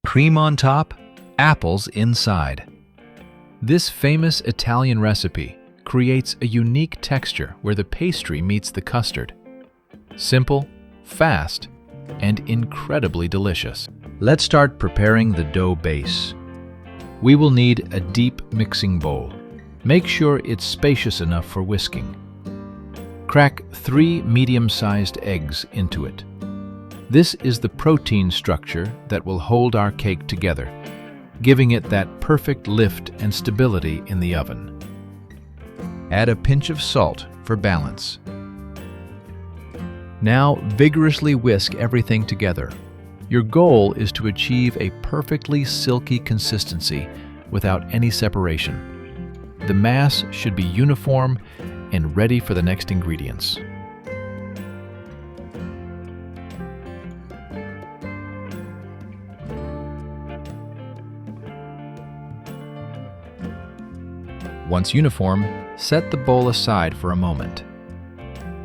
Cream on top, apples inside. This famous Italian recipe creates a unique texture where the pastry meets the custard. Simple, fast, and incredibly delicious. Let's start preparing the dough base. We will need a deep mixing bowl. Make sure it's spacious enough for whisking. Crack 3 medium-sized eggs into it. This is the protein structure that will hold our cake together, giving it that perfect lift and stability in the oven. Add a pinch of salt for balance. Now vigorously whisk everything together. Your goal is to achieve a perfectly silky consistency without any separation. The mass should be uniform and ready for the next ingredients. Once uniform, set the bowl aside for a moment.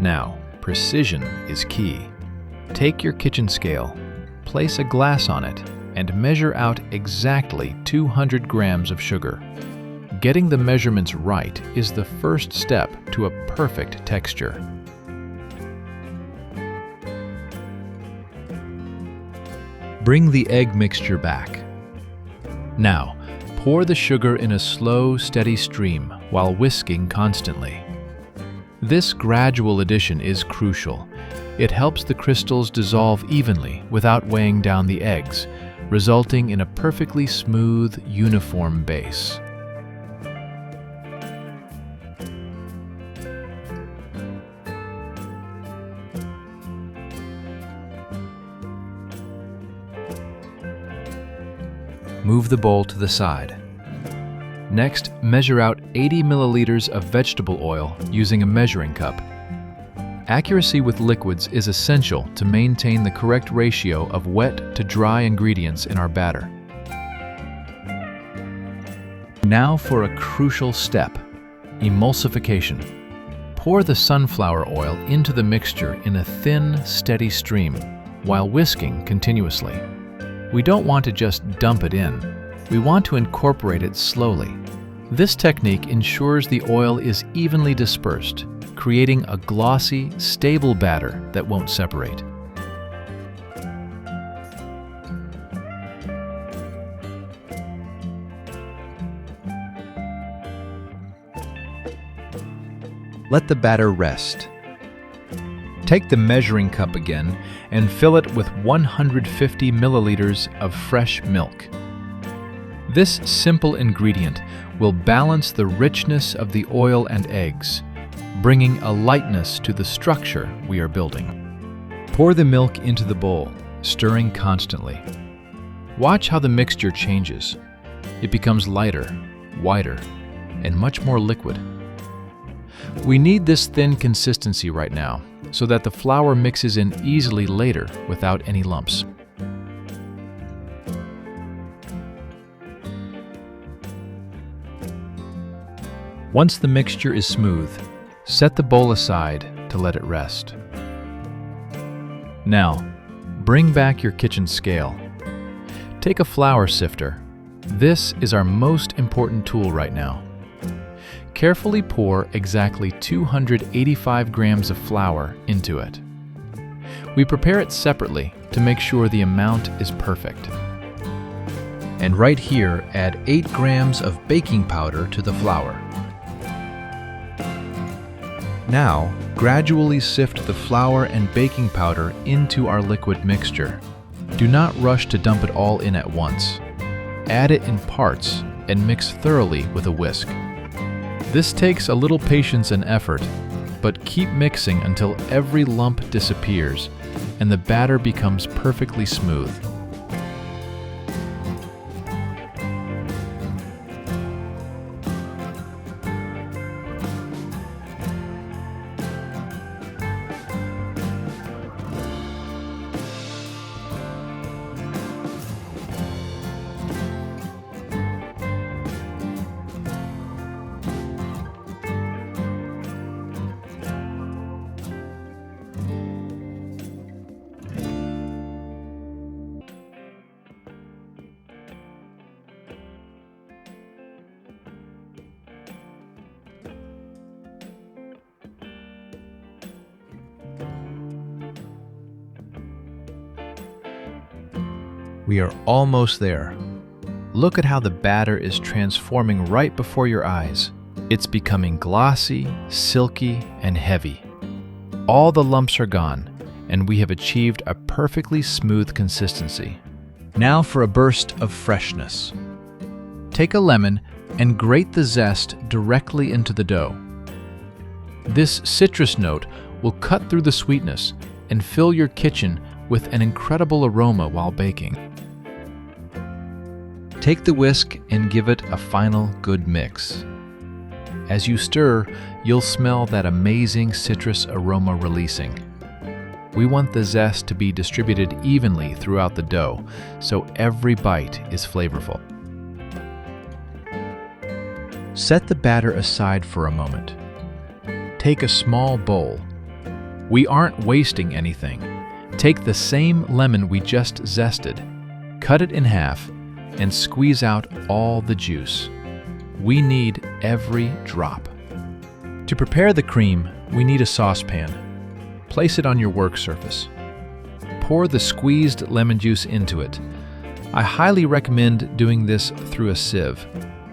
Now, precision is key. Take your kitchen scale, place a glass on it, and measure out exactly 200 grams of sugar. Getting the measurements right is the first step to a perfect texture. Bring the egg mixture back. Now, pour the sugar in a slow, steady stream while whisking constantly. This gradual addition is crucial. It helps the crystals dissolve evenly without weighing down the eggs, resulting in a perfectly smooth, uniform base. Move the bowl to the side. Next, measure out 80 milliliters of vegetable oil using a measuring cup. Accuracy with liquids is essential to maintain the correct ratio of wet to dry ingredients in our batter. Now for a crucial step, emulsification. Pour the sunflower oil into the mixture in a thin, steady stream while whisking continuously. We don't want to just dump it in. We want to incorporate it slowly. This technique ensures the oil is evenly dispersed, creating a glossy, stable batter that won't separate. Let the batter rest. Take the measuring cup again and fill it with 150 milliliters of fresh milk. This simple ingredient will balance the richness of the oil and eggs, bringing a lightness to the structure we are building. Pour the milk into the bowl, stirring constantly. Watch how the mixture changes. It becomes lighter, whiter, and much more liquid. We need this thin consistency right now, so that the flour mixes in easily later without any lumps. Once the mixture is smooth, set the bowl aside to let it rest. Now, bring back your kitchen scale. Take a flour sifter. This is our most important tool right now. Carefully pour exactly 285 grams of flour into it. We prepare it separately to make sure the amount is perfect. And right here, add 8 grams of baking powder to the flour. Now, gradually sift the flour and baking powder into our liquid mixture. Do not rush to dump it all in at once. Add it in parts and mix thoroughly with a whisk. This takes a little patience and effort, but keep mixing until every lump disappears and the batter becomes perfectly smooth. We are almost there. Look at how the batter is transforming right before your eyes. It's becoming glossy, silky, and heavy. All the lumps are gone, and we have achieved a perfectly smooth consistency. Now for a burst of freshness. Take a lemon and grate the zest directly into the dough. This citrus note will cut through the sweetness and fill your kitchen with an incredible aroma while baking. Take the whisk and give it a final good mix. As you stir, you'll smell that amazing citrus aroma releasing. We want the zest to be distributed evenly throughout the dough, so every bite is flavorful. Set the batter aside for a moment. Take a small bowl. We aren't wasting anything. Take the same lemon we just zested, cut it in half, and squeeze out all the juice. We need every drop. To prepare the cream, we need a saucepan. Place it on your work surface. Pour the squeezed lemon juice into it. I highly recommend doing this through a sieve.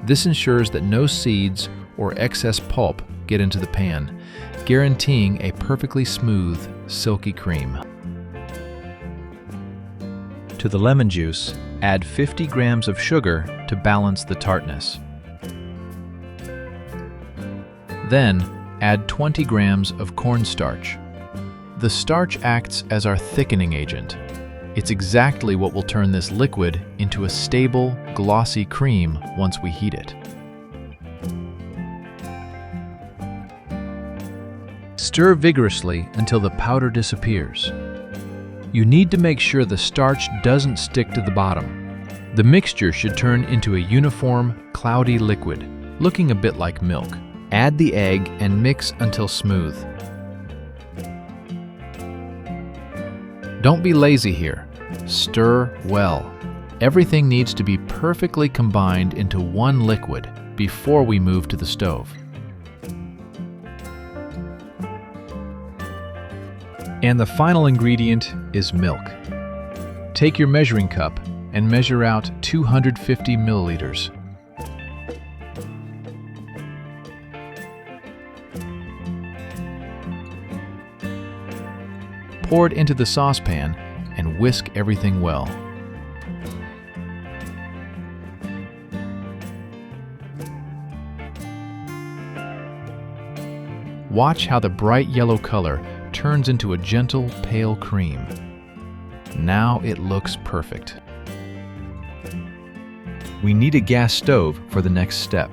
This ensures that no seeds or excess pulp get into the pan, guaranteeing a perfectly smooth, silky cream. To the lemon juice, add 50 grams of sugar to balance the tartness. Then, add 20 grams of cornstarch. The starch acts as our thickening agent. It's exactly what will turn this liquid into a stable, glossy cream once we heat it. Stir vigorously until the powder disappears. You need to make sure the starch doesn't stick to the bottom. The mixture should turn into a uniform, cloudy liquid, looking a bit like milk. Add the egg and mix until smooth. Don't be lazy here. Stir well. Everything needs to be perfectly combined into one liquid before we move to the stove. And the final ingredient is milk. Take your measuring cup and measure out 250 milliliters. Pour it into the saucepan and whisk everything well. Watch how the bright yellow color turns into a gentle, pale cream. Now it looks perfect. We need a gas stove for the next step.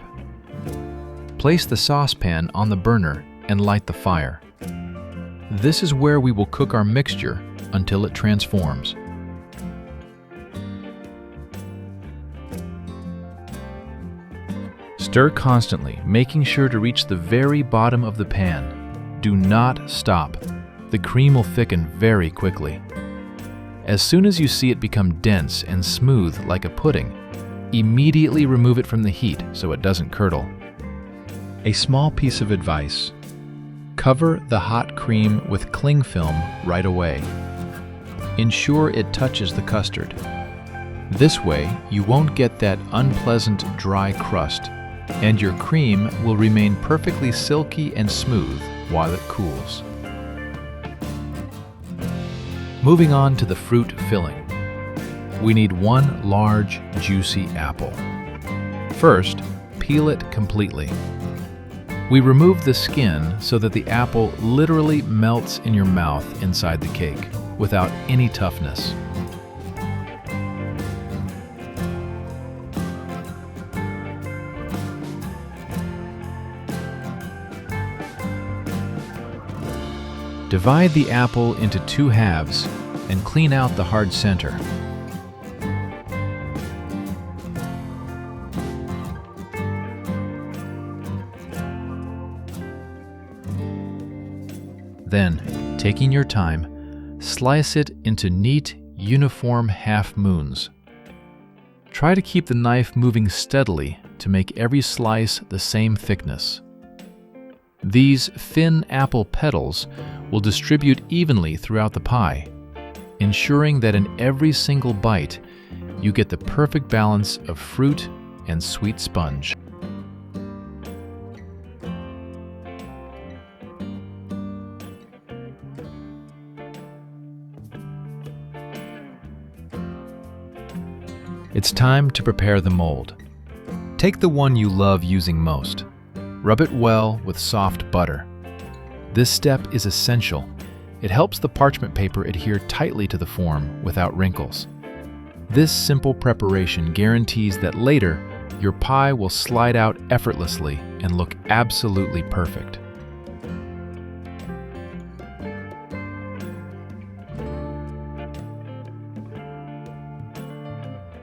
Place the saucepan on the burner and light the fire. This is where we will cook our mixture until it transforms. Stir constantly, making sure to reach the very bottom of the pan. Do not stop. The cream will thicken very quickly. As soon as you see it become dense and smooth like a pudding, immediately remove it from the heat so it doesn't curdle. A small piece of advice: cover the hot cream with cling film right away. Ensure it touches the custard. This way, you won't get that unpleasant dry crust, and your cream will remain perfectly silky and smooth while it cools. Moving on to the fruit filling. We need one large, juicy apple. First, peel it completely. We remove the skin so that the apple literally melts in your mouth inside the cake, without any toughness. Divide the apple into 2 halves and clean out the hard center. Then, taking your time, slice it into neat, uniform half moons. Try to keep the knife moving steadily to make every slice the same thickness. These thin apple petals will distribute evenly throughout the pie, ensuring that in every single bite, you get the perfect balance of fruit and sweet sponge. It's time to prepare the mold. Take the one you love using most. Rub it well with soft butter. This step is essential. It helps the parchment paper adhere tightly to the form without wrinkles. This simple preparation guarantees that later, your pie will slide out effortlessly and look absolutely perfect.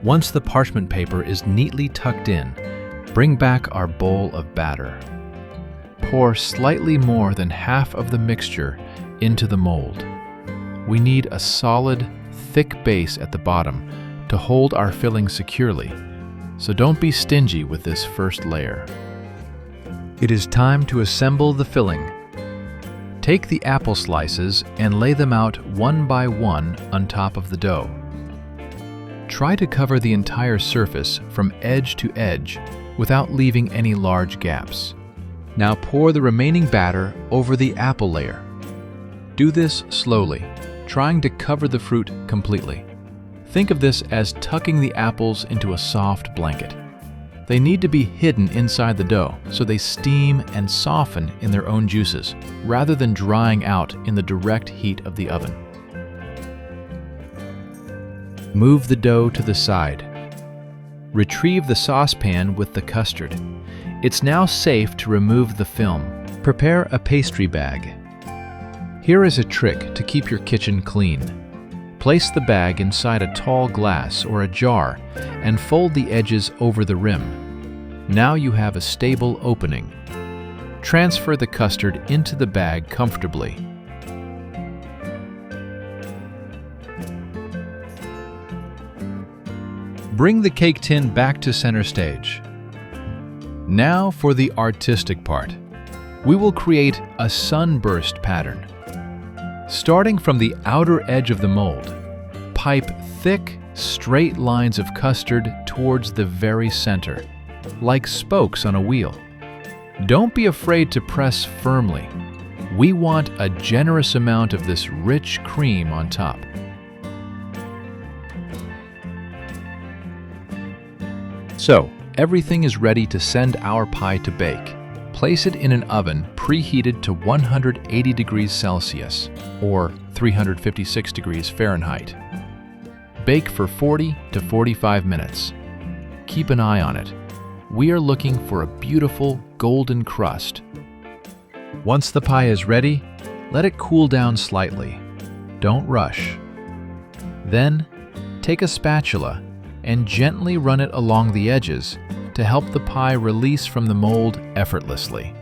Once the parchment paper is neatly tucked in, bring back our bowl of batter. Pour slightly more than half of the mixture into the mold. We need a solid, thick base at the bottom to hold our filling securely, so don't be stingy with this first layer. It is time to assemble the filling. Take the apple slices and lay them out one by one on top of the dough. Try to cover the entire surface from edge to edge without leaving any large gaps. Now pour the remaining batter over the apple layer. Do this slowly, trying to cover the fruit completely. Think of this as tucking the apples into a soft blanket. They need to be hidden inside the dough so they steam and soften in their own juices, rather than drying out in the direct heat of the oven. Move the dough to the side. Retrieve the saucepan with the custard. It's now safe to remove the film. Prepare a pastry bag. Here is a trick to keep your kitchen clean. Place the bag inside a tall glass or a jar and fold the edges over the rim. Now you have a stable opening. Transfer the custard into the bag comfortably. Bring the cake tin back to center stage. Now for the artistic part. We will create a sunburst pattern. Starting from the outer edge of the mold, pipe thick, straight lines of custard towards the very center, like spokes on a wheel. Don't be afraid to press firmly. We want a generous amount of this rich cream on top. So, everything is ready to send our pie to bake. Place it in an oven preheated to 180 degrees Celsius or 356 degrees Fahrenheit. Bake for 40 to 45 minutes. Keep an eye on it. We are looking for a beautiful golden crust. Once the pie is ready, let it cool down slightly. Don't rush. Then, take a spatula and gently run it along the edges to help the pie release from the mold effortlessly.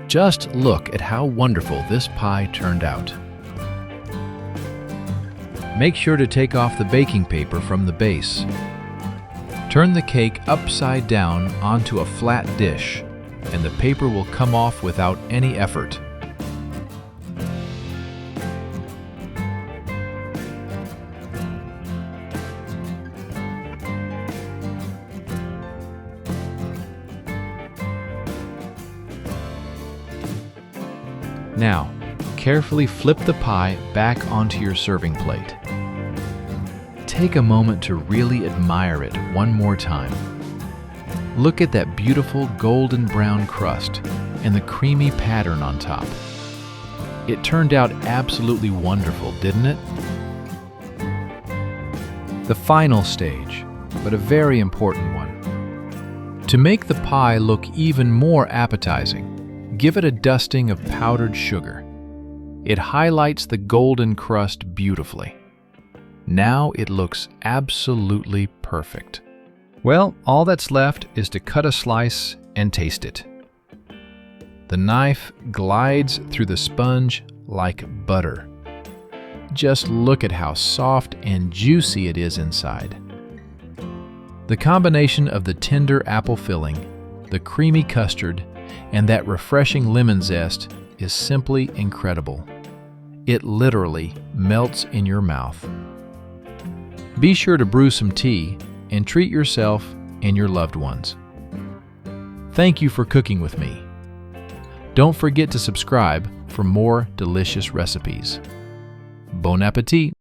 Just look at how wonderful this pie turned out. Make sure to take off the baking paper from the base. Turn the cake upside down onto a flat dish, and the paper will come off without any effort. Now, carefully flip the pie back onto your serving plate. Take a moment to really admire it one more time. Look at that beautiful golden brown crust and the creamy pattern on top. It turned out absolutely wonderful, didn't it? The final stage, but a very important one. To make the pie look even more appetizing, give it a dusting of powdered sugar. It highlights the golden crust beautifully. Now it looks absolutely perfect. Well, all that's left is to cut a slice and taste it. The knife glides through the sponge like butter. Just look at how soft and juicy it is inside. The combination of the tender apple filling, the creamy custard, and that refreshing lemon zest is simply incredible. It literally melts in your mouth. Be sure to brew some tea and treat yourself and your loved ones. Thank you for cooking with me. Don't forget to subscribe for more delicious recipes. Bon appetit!